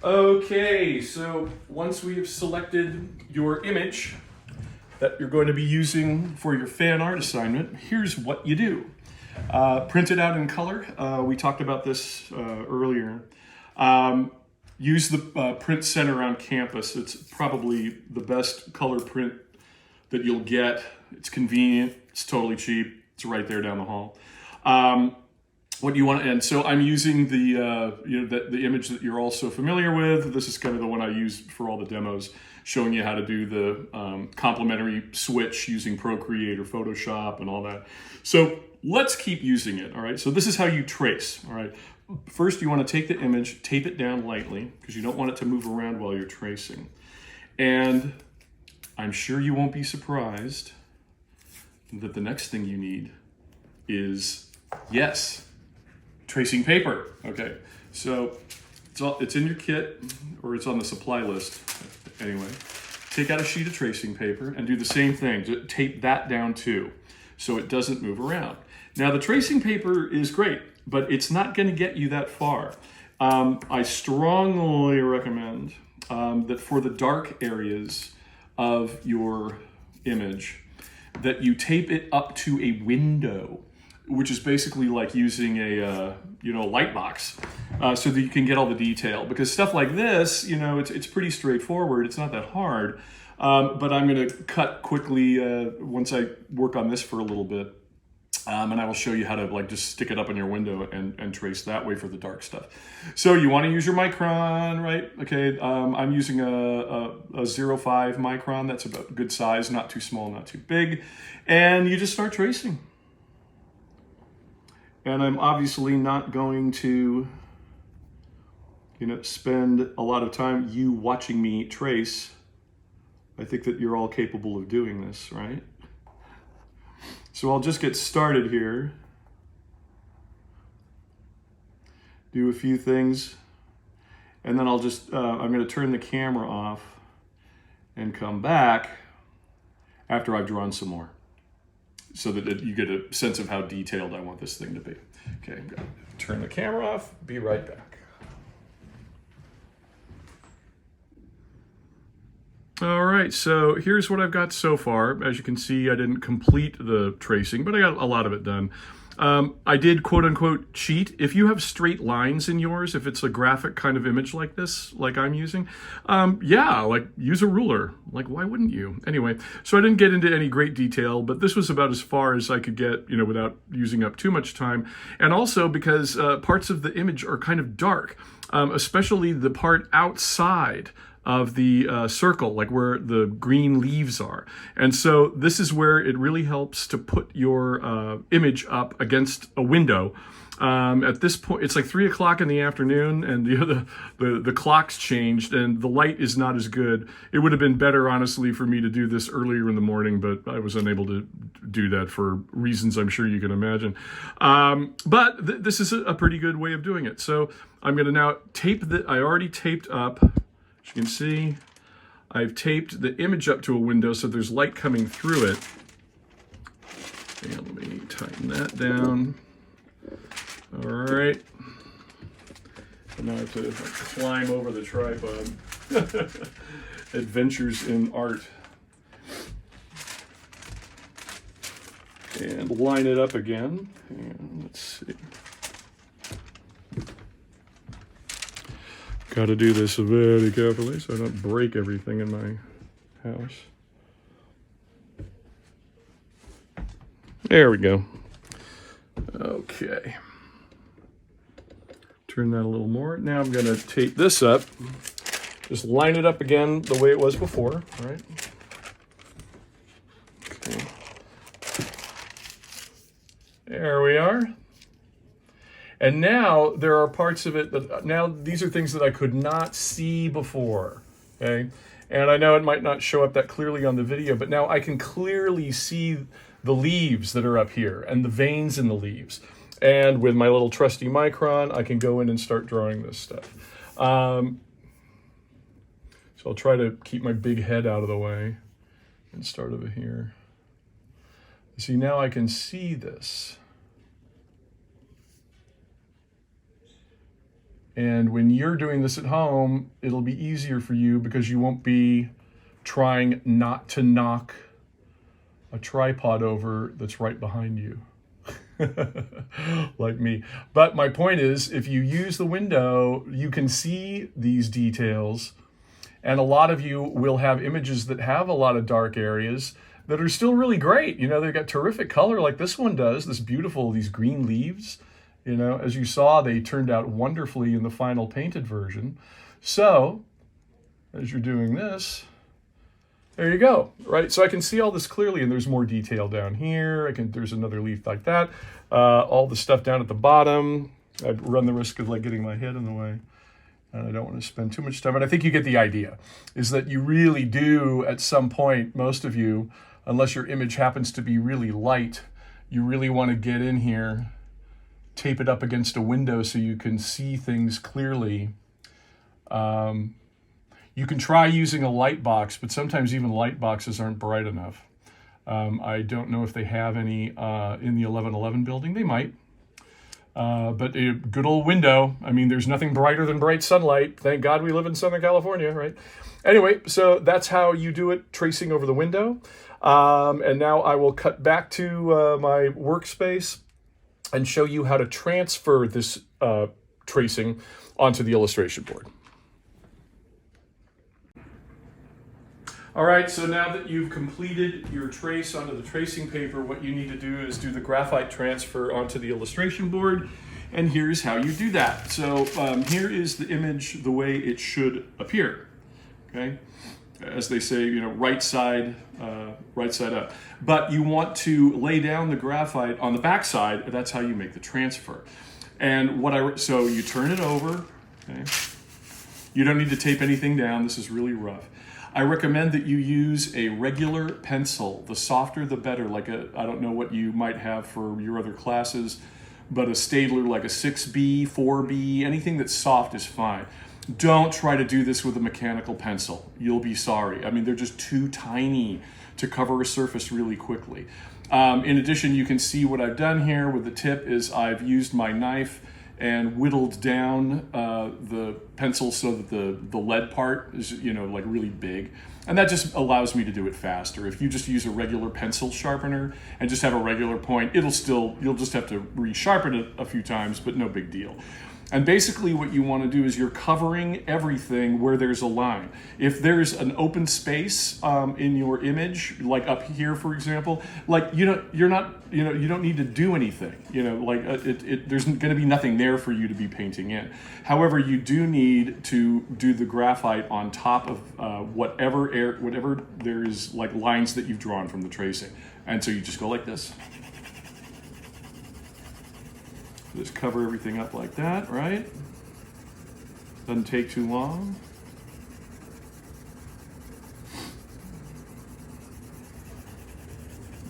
Okay, so once we have selected your image that you're going to be using for your fan art assignment, here's what you do. Print it out in color. We talked about this earlier. Use the print center on campus. It's probably the best color print that you'll get. It's convenient, it's totally cheap, it's right there down the hall. What you want, and so I'm using the the image that you're all so familiar with. This is kind of the one I use for all the demos, showing you how to do the complementary switch using Procreate or Photoshop and all that. So let's keep using it. All right. So this is how you trace. All right. First, you want to take the image, tape it down lightly because you don't want it to move around while you're tracing. And I'm sure you won't be surprised that the next thing you need is, yes, tracing paper. Okay, so it's in your kit, or it's on the supply list. Anyway, take out a sheet of tracing paper and do the same thing. Just tape that down too, so it doesn't move around. Now the tracing paper is great, but it's not going to get you that far. I strongly recommend that for the dark areas of your image, that you tape it up to a window, which is basically like using a light box, so that you can get all the detail. Because stuff like this, it's pretty straightforward. It's not that hard. But I'm going to cut quickly once I work on this for a little bit. And I will show you how to just stick it up in your window and trace that way for the dark stuff. So you want to use your micron, right? Okay, I'm using a 0.5 micron. That's about a good size, not too small, not too big. And you just start tracing. And I'm obviously not going to, spend a lot of time you watching me trace. I think that you're all capable of doing this, right? So I'll just get started here. Do a few things. And then I'm going to turn the camera off and come back after I've drawn some more, so that you get a sense of how detailed I want this thing to be. Okay, I'm gonna turn the camera off, be right back. All right, so here's what I've got so far. As you can see, I didn't complete the tracing, but I got a lot of it done. I did quote unquote cheat. If you have straight lines in yours, if it's a graphic kind of image like this, like I'm using, use a ruler. Why wouldn't you? Anyway, so I didn't get into any great detail, but this was about as far as I could get, without using up too much time. And also because parts of the image are kind of dark, especially the part outside of the circle, like where the green leaves are. And so this is where it really helps to put your image up against a window. At this point, it's like 3 o'clock in the afternoon, and the clock's changed, and the light is not as good. It would have been better, honestly, for me to do this earlier in the morning, but I was unable to do that for reasons I'm sure you can imagine. But this is a pretty good way of doing it. So I'm going to now tape I already taped up. As you can see, I've taped the image up to a window so there's light coming through it. And let me tighten that down. All right. And now I have to climb over the tripod. Adventures in art. And line it up again. And let's see. Got to do this very carefully so I don't break everything in my house. There we go. Okay. Turn that a little more. Now I'm going to tape this up. Just line it up again the way it was before, right? Okay. There we are. And now there are parts of it that, now these are things that I could not see before, okay? And I know it might not show up that clearly on the video, but now I can clearly see the leaves that are up here and the veins in the leaves. And with my little trusty micron, I can go in and start drawing this stuff. So I'll try to keep my big head out of the way and start over here. See, now I can see this. And when you're doing this at home, it'll be easier for you because you won't be trying not to knock a tripod over that's right behind you. Like me. But my point is, if you use the window, you can see these details. And a lot of you will have images that have a lot of dark areas that are still really great. You know, they've got terrific color like this one does, this beautiful, these green leaves. You know, as you saw, they turned out wonderfully in the final painted version. So, as you're doing this, there you go, right? So I can see all this clearly, and there's more detail down here. There's another leaf like that. All the stuff down at the bottom. I'd run the risk of like getting my head in the way, and I don't want to spend too much time. But I think you get the idea, is that you really do, at some point, most of you, unless your image happens to be really light, you really want to get in here, tape it up against a window so you can see things clearly. You can try using a light box, but sometimes even light boxes aren't bright enough. I don't know if they have any in the 1111 building. They might. But a good old window. I mean, there's nothing brighter than bright sunlight. Thank God we live in Southern California, right? Anyway, so that's how you do it, tracing over the window. And now I will cut back to my workspace and show you how to transfer this tracing onto the illustration board. All right, so now that you've completed your trace onto the tracing paper, what you need to do is do the graphite transfer onto the illustration board, and here's how you do that. So here is the image the way it should appear, okay? As they say, you know, right side up. But you want to lay down the graphite on the back side, that's how you make the transfer. And so you turn it over, okay? You don't need to tape anything down, this is really rough. I recommend that you use a regular pencil. The softer, the better. Like I don't know what you might have for your other classes, but a Staedtler like a 6B, 4B, anything that's soft is fine. Don't try to do this with a mechanical pencil. You'll be sorry. I mean, they're just too tiny to cover a surface really quickly. In addition, you can see what I've done here with the tip is I've used my knife and whittled down the pencil so that the lead part is, you know, like really big. And that just allows me to do it faster. If you just use a regular pencil sharpener and just have a regular point, you'll just have to resharpen it a few times, but no big deal. And basically what you want to do is you're covering everything where there's a line. If there's an open space in your image, like up here, for example, like you don't need to do anything. You know, like there's going to be nothing there for you to be painting in. However, you do need to do the graphite on top of whatever there is like lines that you've drawn from the tracing. And so you just go like this. Just cover everything up like that, right? Doesn't take too long.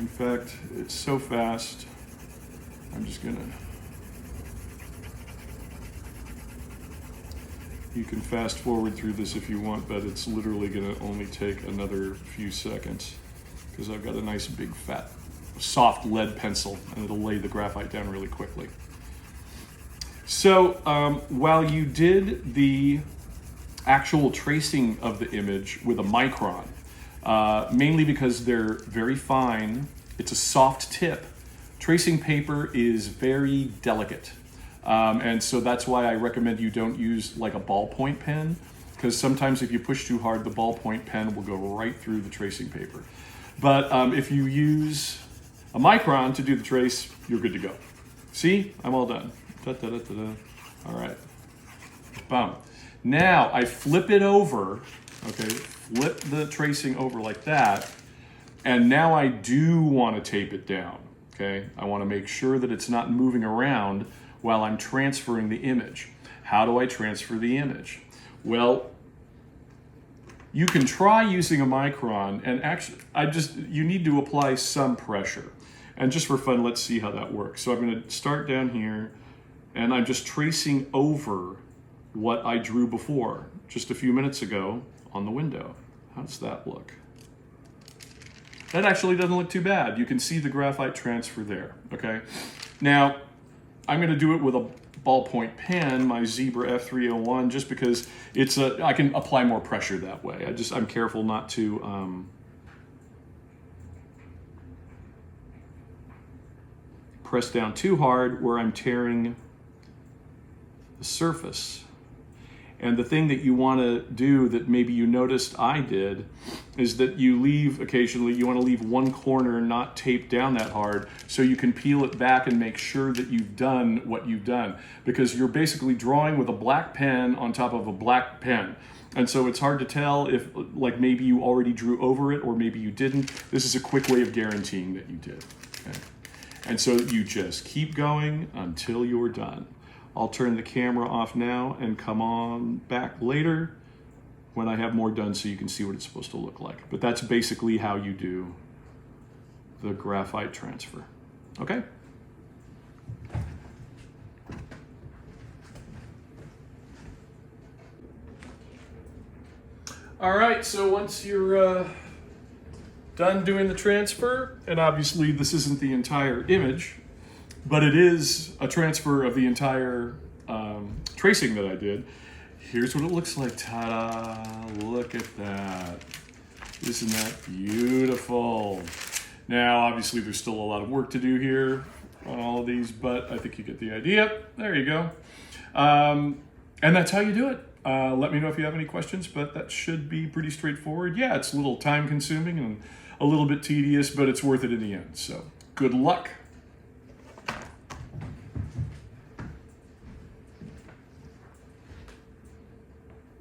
In fact, it's so fast, I'm just gonna, you can fast forward through this if you want, but it's literally gonna only take another few seconds because I've got a nice big fat, soft lead pencil and it'll lay the graphite down really quickly. So while you did the actual tracing of the image with a micron, mainly because they're very fine, it's a soft tip, tracing paper is very delicate. And so that's why I recommend you don't use like a ballpoint pen, because sometimes if you push too hard, the ballpoint pen will go right through the tracing paper. But if you use a micron to do the trace, you're good to go. See, I'm all done. Da, da, da, da, da. All right, boom. Now I flip it over, okay, flip the tracing over like that, and now I do want to tape it down, okay? I want to make sure that it's not moving around while I'm transferring the image. How do I transfer the image? Well, you can try using a micron, and actually, you need to apply some pressure. And just for fun, let's see how that works. So I'm going to start down here, and I'm just tracing over what I drew before, just a few minutes ago on the window. How does that look? That actually doesn't look too bad. You can see the graphite transfer there, okay? Now, I'm gonna do it with a ballpoint pen, my Zebra F301, just because I can apply more pressure that way. I'm careful not to press down too hard where I'm tearing the surface. And the thing that you want to do that maybe you noticed I did is that you want to leave one corner not taped down that hard so you can peel it back and make sure that you've done what you've done. Because you're basically drawing with a black pen on top of a black pen. And so it's hard to tell if like maybe you already drew over it or maybe you didn't. This is a quick way of guaranteeing that you did. Okay? And so you just keep going until you're done. I'll turn the camera off now and come on back later when I have more done so you can see what it's supposed to look like. But that's basically how you do the graphite transfer. Okay? All right, so once you're done doing the transfer, and obviously this isn't the entire image, but it is a transfer of the entire tracing that I did. Here's what it looks like. Ta-da! Look at that. Isn't that beautiful? Now, obviously, there's still a lot of work to do here on all of these, but I think you get the idea. There you go. And that's how you do it. Let me know if you have any questions, but that should be pretty straightforward. Yeah, it's a little time consuming and a little bit tedious, but it's worth it in the end. So good luck.